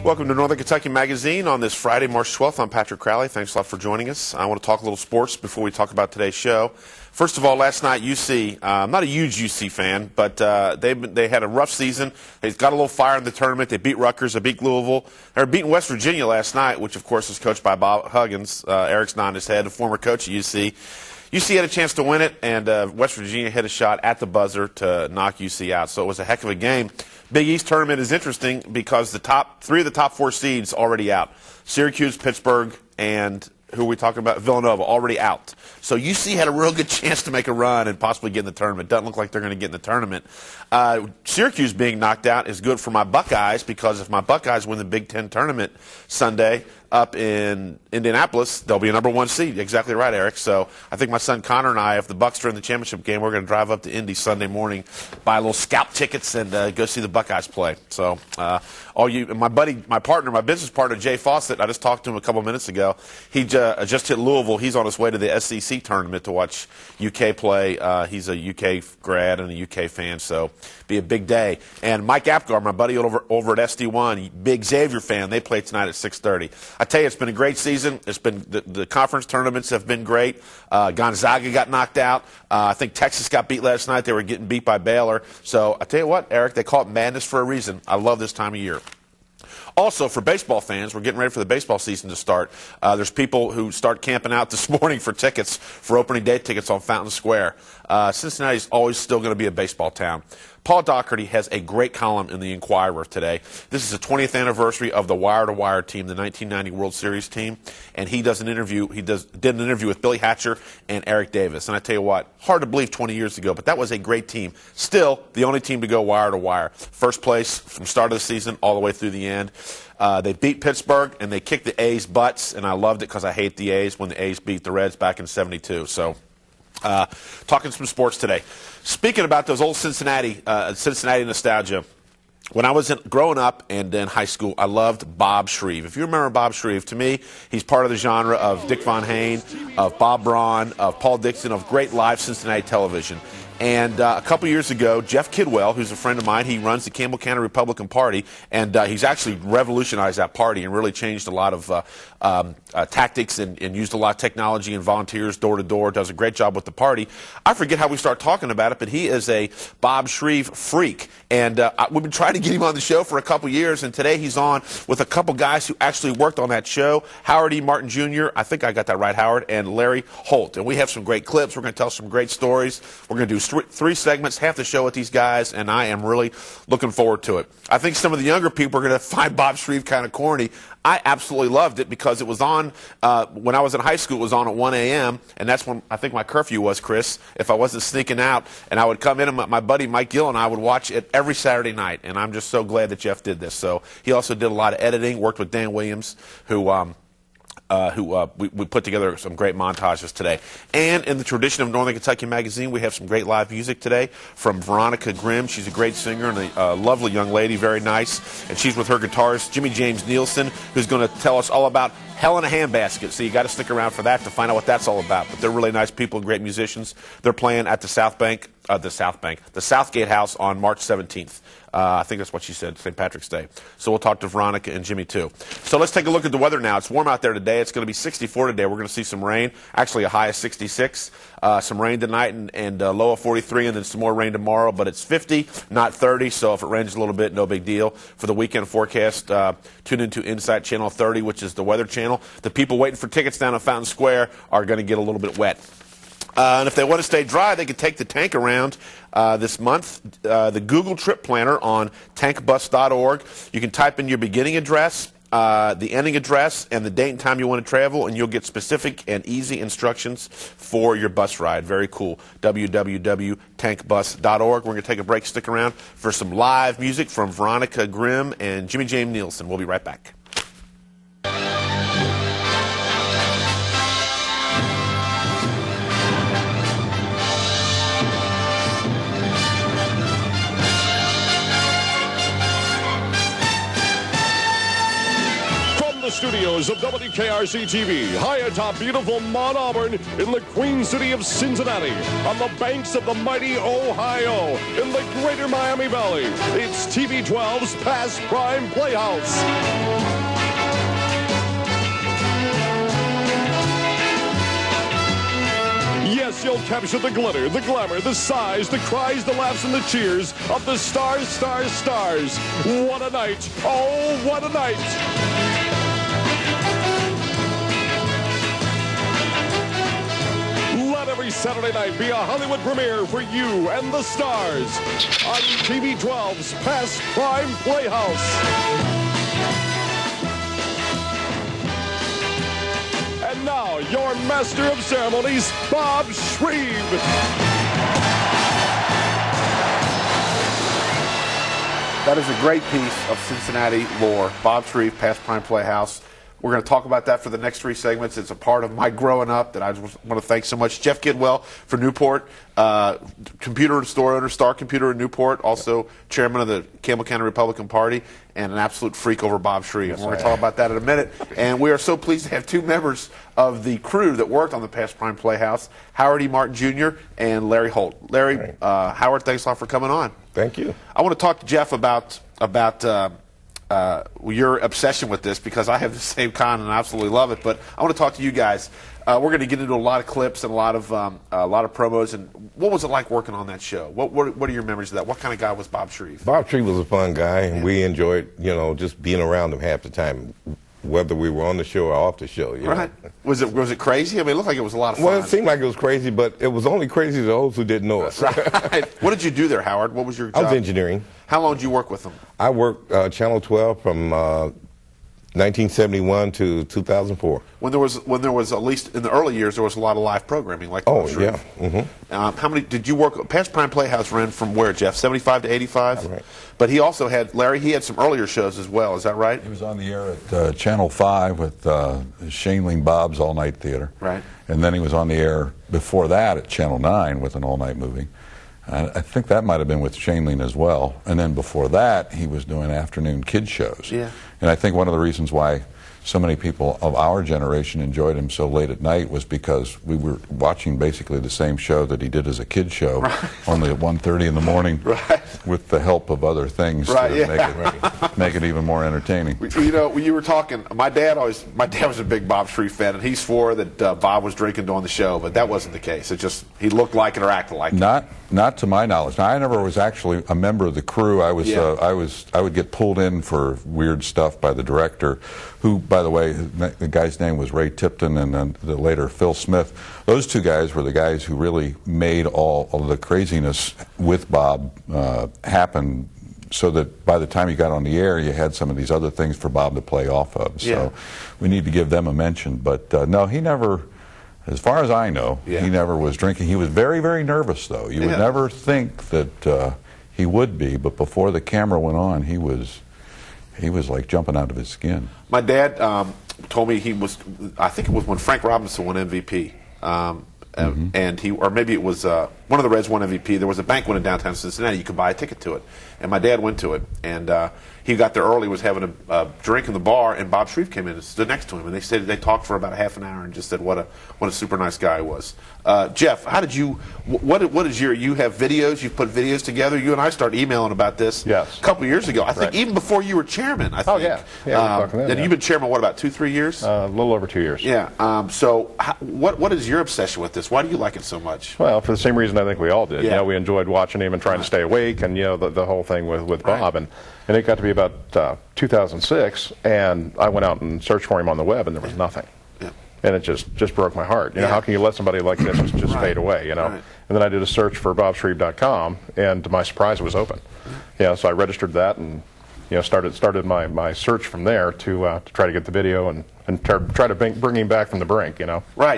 Welcome to Northern Kentucky Magazine on this Friday, March 12th. I'm Patrick Crowley. Thanks a lot for joining us. I want to talk a little sports before we talk about today's show. First of all, last night, UC, I'm not a huge UC fan, but they had a rough season. They got a little fire in the tournament. They beat Rutgers. They beat Louisville. They were beating West Virginia last night, which, of course, is coached by Bob Huggins. Eric's nodding his head, a former coach at UC. UC had a chance to win it, and West Virginia hit a shot at the buzzer to knock UC out. So it was a heck of a game. Big East tournament is interesting because the top three of the top four seeds already out. Syracuse, Pittsburgh, and who are we talking about? Villanova, already out. So UC had a real good chance to make a run and possibly get in the tournament. Doesn't look like they're going to get in the tournament. Syracuse being knocked out is good for my Buckeyes because if my Buckeyes win the Big Ten tournament Sunday up in Indianapolis, they'll be a #1 seed. Exactly right, Eric. So I think my son Connor and I, if the Bucks are in the championship game, we're going to drive up to Indy Sunday morning, buy a little scalp tickets, and go see the Buckeyes play. So my business partner Jay Fawcett, I just talked to him a couple minutes ago. He just hit Louisville. He's on his way to the SEC tournament to watch UK play. He's a UK grad and a UK fan, so be a big day. And Mike Apgar, my buddy over at SD1, big Xavier fan. They play tonight at 6:30. I tell you, it's been a great season. It's been the conference tournaments have been great. Gonzaga got knocked out. I think Texas got beat last night. They were getting beat by Baylor. So I tell you what, Eric, they call it madness for a reason. I love this time of year. Also, for baseball fans, we're getting ready for the baseball season to start. There's people who start camping out this morning for tickets, for opening day tickets on Fountain Square. Cincinnati's always still going to be a baseball town. Paul Doherty has a great column in the Inquirer today. This is the 20th anniversary of the wire-to-wire team, the 1990 World Series team, and he does an interview. Did an interview with Billy Hatcher and Eric Davis. And I tell you what, hard to believe 20 years ago, but that was a great team. Still, the only team to go wire-to-wire. First place from start of the season all the way through the end. They beat Pittsburgh, and they kicked the A's' butts, and I loved it because I hate the A's when the A's beat the Reds back in '72. So, talking some sports today. Speaking about those old Cincinnati nostalgia, when I was growing up and in high school, I loved Bob Shreve. If you remember Bob Shreve, to me, he's part of the genre of Dick Von Hayne, of Bob Braun, of Paul Dixon, of great live Cincinnati television. And a couple years ago, Jeff Kidwell, who's a friend of mine, he runs the Campbell County Republican Party, and he's actually revolutionized that party and really changed a lot of tactics and used a lot of technology and volunteers door to door, does a great job with the party. I forget how we start talking about it, but he is a Bob Shreve freak. And we've been trying to get him on the show for a couple years, and today he's on with a couple guys who actually worked on that show, Howard E. Martin Jr., I think I got that right, Howard, and Larry Holt. And we have some great clips. We're going to tell some great stories. We're going to do three segments, half the show with these guys, and I am really looking forward to it. I think some of the younger people are going to find Bob Shreve kind of corny. I absolutely loved it because it was on, when I was in high school, it was on at 1 a.m., and that's when I think my curfew was, Chris, if I wasn't sneaking out. And I would come in, and my buddy Mike Gill and I would watch it every Saturday night, and I'm just so glad that Jeff did this. So he also did a lot of editing, worked with Dan Williams, who we put together some great montages today. And in the tradition of Northern Kentucky Magazine, we have some great live music today from Veronica Grimm. She's a great singer and a lovely young lady, very nice. And she's with her guitarist, Jimmy James Nielsen, who's going to tell us all about Hell in a Handbasket. So you got to stick around for that to find out what that's all about. But they're really nice people and great musicians. They're playing at the Southgate House on March 17th. I think that's what she said, St. Patrick's Day. So we'll talk to Veronica and Jimmy, too. So let's take a look at the weather now. It's warm out there today. It's going to be 64 today. We're going to see some rain, actually a high of 66. Some rain tonight and low of 43, and then some more rain tomorrow. But it's 50, not 30, so if it rains a little bit, no big deal. For the weekend forecast, tune into Insight Channel 30, which is the weather channel. The people waiting for tickets down at Fountain Square are going to get a little bit wet. And if they want to stay dry, they can take the tank around this month. The Google Trip Planner on tankbus.org. You can type in your beginning address, the ending address, and the date and time you want to travel, and you'll get specific and easy instructions for your bus ride. Very cool. www.tankbus.org. We're going to take a break. Stick around for some live music from Veronica Grimm and Jimmy James Nielsen. We'll be right back. The studios of WKRC-TV, high atop beautiful Mount Auburn in the Queen City of Cincinnati, on the banks of the mighty Ohio, in the greater Miami Valley. It's TV 12's Past Prime Playhouse. Yes, you'll capture the glitter, the glamour, the size, the cries, the laughs, and the cheers of the stars, stars, stars. What a night. Oh, what a night. Let every Saturday night be a Hollywood premiere for you and the stars on TV 12's Past Prime Playhouse. And now, your master of ceremonies, Bob Shreve. That is a great piece of Cincinnati lore. Bob Shreve, Past Prime Playhouse. We're going to talk about that for the next 3 segments. It's a part of my growing up that I just want to thank so much. Jeff Kidwell for Newport, computer store owner, Star Computer in Newport, also chairman of the Campbell County Republican Party, and an absolute freak over Bob Shreve. Yes, we're going to talk about that in a minute. And we are so pleased to have 2 members of the crew that worked on the Past Prime Playhouse, Howard E. Martin Jr. and Larry Holt. Larry, Howard, thanks a lot for coming on. Thank you. I want to talk to Jeff about your obsession with this, because I have the same kind and I absolutely love it. But I want to talk to you guys. We're going to get into a lot of clips and a lot of promos. And what was it like working on that show? What are your memories of that? What kind of guy was Bob Shreve? Bob Shreve was a fun guy, and we enjoyed, just being around him half the time, whether we were on the show or off the show. Right. Was it crazy? I mean, it looked like it was a lot of fun. Well, it seemed like it was crazy, but it was only crazy to those who didn't know us. Right. What did you do there, Howard? What was your job? I was engineering. How long did you work with them? I worked Channel 12 from 1971 to 2004. When there was, at least in the early years, there was a lot of live programming, like Bob Shreve. Yeah. Mm-hmm. How many did you work? Past Prime Playhouse ran from where, Jeff? 75 to 85. Right. But he also had Larry. He had some earlier shows as well. Is that right? He was on the air at Channel 5 with Shaneling Bob's All Night Theater. Right. And then he was on the air before that at Channel 9 with an all-night movie. I think that might have been with Shaneling as well. And then before that, he was doing afternoon kid shows. Yeah. And I think one of the reasons why so many people of our generation enjoyed him so late at night was because we were watching basically the same show that he did as a kid show, only at 1:30 in the morning, with the help of other things to make it even more entertaining. You know, when you were talking, my dad was a big Bob Shreve fan, and he swore that Bob was drinking during the show, but that wasn't the case. It just, he looked like it or acted like it. Not to my knowledge. Now, I never was actually a member of the crew. I would get pulled in for weird stuff by the director, who, by the way, the guy's name was Ray Tipton, and then later Phil Smith. Those 2 guys were the guys who really made all of the craziness with Bob happen, so that by the time you got on the air, you had some of these other things for Bob to play off of. So we need to give them a mention. But no, he never, as far as I know, he never was drinking. He was very, very nervous, though. You would never think that he would be, but before the camera went on, he was like jumping out of his skin. My dad told me he was, I think it was when Frank Robinson won MVP. And he, or maybe it was one of the Reds won MVP. There was a banquet in downtown Cincinnati. You could buy a ticket to it, and my dad went to it. And he got there early, was having a drink in the bar, and Bob Shreve came in and stood next to him. And they talked for about a half an hour and just said what a super nice guy he was. Jeff, how did you? What is your? You have videos. You've put videos together. You and I started emailing about this a couple of years ago. I think even before you were chairman. I think. Oh yeah. And you've been chairman what, about 2-3 years? A little over 2 years. Yeah. So what is your obsession with this? Why do you like it so much? Well, for the same reason I think we all did. You know, we enjoyed watching him and trying to stay awake, and the whole thing with Bob, and it got to be about 2006, and I went out and searched for him on the web, and there was nothing. And it just broke my heart. You know, how can you let somebody like this just fade away? You know. And then I did a search for BobShreve.com, and to my surprise, it was open. So I registered that, and started my search from there to try to get the video and try to bring him back from the brink. Right.